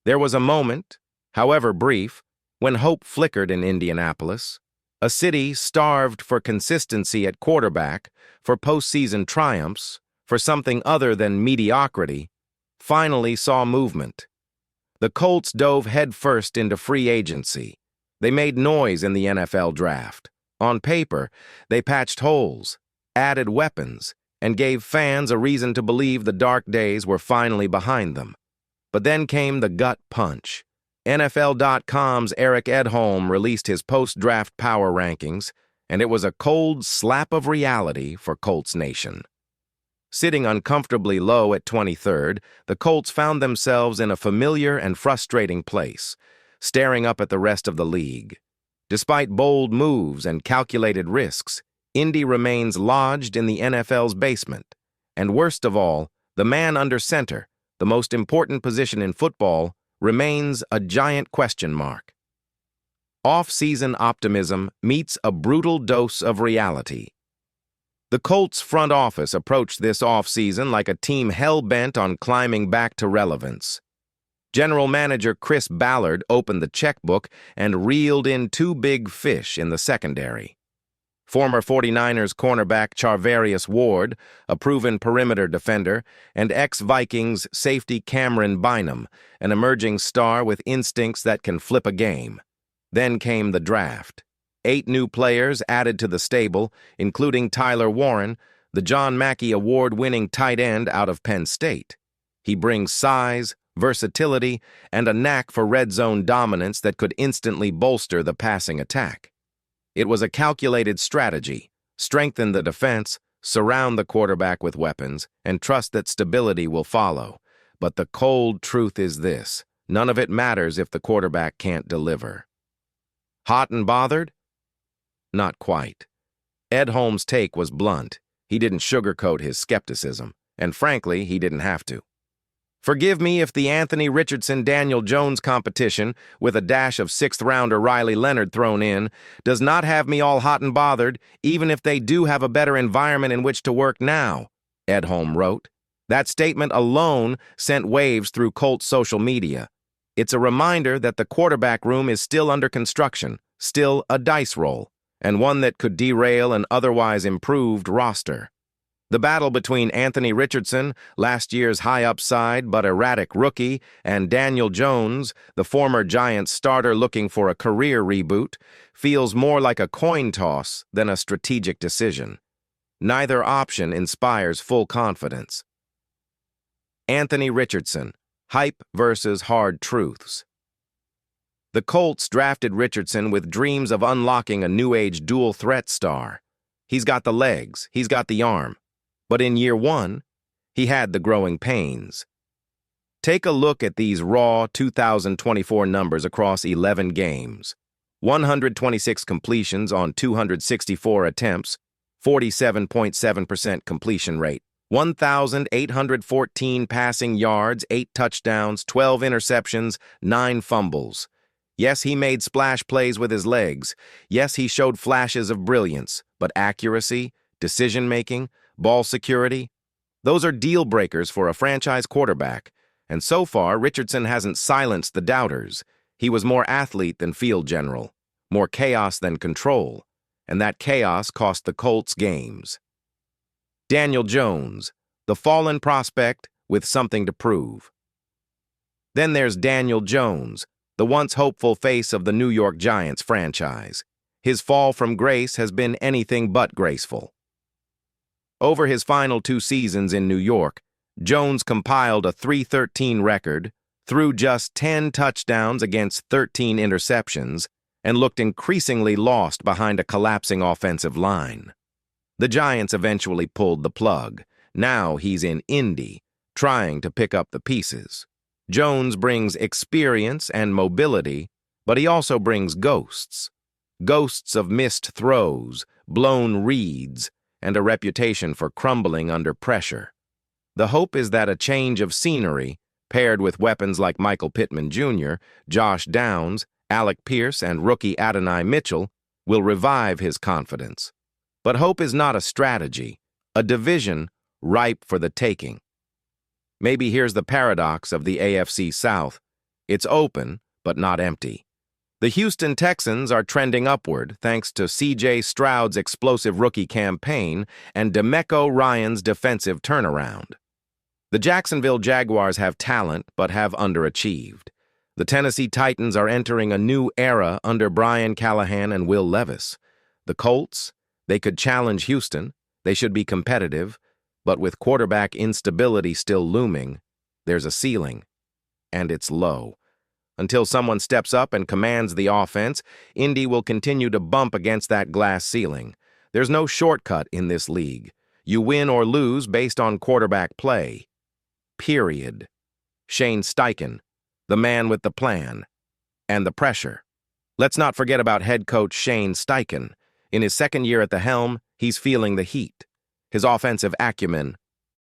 There was a moment, however brief, when hope flickered in Indianapolis. A city starved for consistency at quarterback, for postseason triumphs, for something other than mediocrity, finally saw movement. The Colts dove headfirst into free agency. They made noise in the NFL draft. On paper, they patched holes, added weapons, and gave fans a reason to believe the dark days were finally behind them. But then came the gut punch. NFL.com's Eric Edholm released his post-draft power rankings, and it was a cold slap of reality for Colts Nation. Sitting uncomfortably low at 23rd, the Colts found themselves in a familiar and frustrating place, staring up at the rest of the league. Despite bold moves and calculated risks, Indy remains lodged in the NFL's basement. And worst of all, the man under center, the most important position in football, remains a giant question mark. Off-season optimism meets a brutal dose of reality. The Colts front office approached this offseason like a team hell-bent on climbing back to relevance. General Manager Chris Ballard opened the checkbook and reeled in two big fish in the secondary. Former 49ers cornerback Charvarius Ward, a proven perimeter defender, and ex-Vikings safety Camryn Bynum, an emerging star with instincts that can flip a game. Then came the draft. 8 new players added to the stable, including Tyler Warren, the John Mackey Award-winning tight end out of Penn State. He brings size, versatility, and a knack for red zone dominance that could instantly bolster the passing attack. It was a calculated strategy: strengthen the defense, surround the quarterback with weapons, and trust that stability will follow. But the cold truth is this: none of it matters if the quarterback can't deliver. Hot and bothered? Not quite. Edholm's take was blunt. He didn't sugarcoat his skepticism, and frankly, he didn't have to. Forgive me if the Anthony Richardson-Daniel Jones competition, with a dash of 6th-rounder Riley Leonard thrown in, does not have me all hot and bothered, even if they do have a better environment in which to work now, Edholm wrote. That statement alone sent waves through Colts social media. It's a reminder that the quarterback room is still under construction, still a dice roll, and one that could derail an otherwise improved roster. The battle between Anthony Richardson, last year's high-upside but erratic rookie, and Daniel Jones, the former Giants starter looking for a career reboot, feels more like a coin toss than a strategic decision. Neither option inspires full confidence. Anthony Richardson, hype versus hard truths. The Colts drafted Richardson with dreams of unlocking a new-age dual-threat star. He's got the legs, he's got the arm. But in year 1, he had the growing pains. Take a look at these raw 2024 numbers across 11 games. 126 completions on 264 attempts, 47.7% completion rate. 1,814 passing yards, 8 touchdowns, 12 interceptions, 9 fumbles. Yes, he made splash plays with his legs. Yes, he showed flashes of brilliance, but accuracy, decision-making, ball security, those are deal breakers for a franchise quarterback. And so far, Richardson hasn't silenced the doubters. He was more athlete than field general, more chaos than control, and that chaos cost the Colts games. Daniel Jones, the fallen prospect with something to prove. Then there's Daniel Jones, the once hopeful face of the New York Giants franchise. His fall from grace has been anything but graceful. Over his final 2 seasons in New York, Jones compiled a 3-13 record, threw just 10 touchdowns against 13 interceptions, and looked increasingly lost behind a collapsing offensive line. The Giants eventually pulled the plug. Now he's in Indy, trying to pick up the pieces. Jones brings experience and mobility, but he also brings ghosts. Ghosts of missed throws, blown reads, and a reputation for crumbling under pressure. The hope is that a change of scenery, paired with weapons like Michael Pittman Jr., Josh Downs, Alec Pierce, and rookie Adonai Mitchell, will revive his confidence. But hope is not a strategy, a division ripe for the taking. Maybe here's the paradox of the AFC South. It's open, but not empty. The Houston Texans are trending upward thanks to C.J. Stroud's explosive rookie campaign and DeMeco Ryans' defensive turnaround. The Jacksonville Jaguars have talent but have underachieved. The Tennessee Titans are entering a new era under Brian Callahan and Will Levis. The Colts, they could challenge Houston, they should be competitive, but with quarterback instability still looming, there's a ceiling, and it's low. Until someone steps up and commands the offense, Indy will continue to bump against that glass ceiling. There's no shortcut in this league. You win or lose based on quarterback play. Period. Shane Steichen, the man with the plan. And the pressure. Let's not forget about head coach Shane Steichen. In his second year at the helm, he's feeling the heat. His offensive acumen,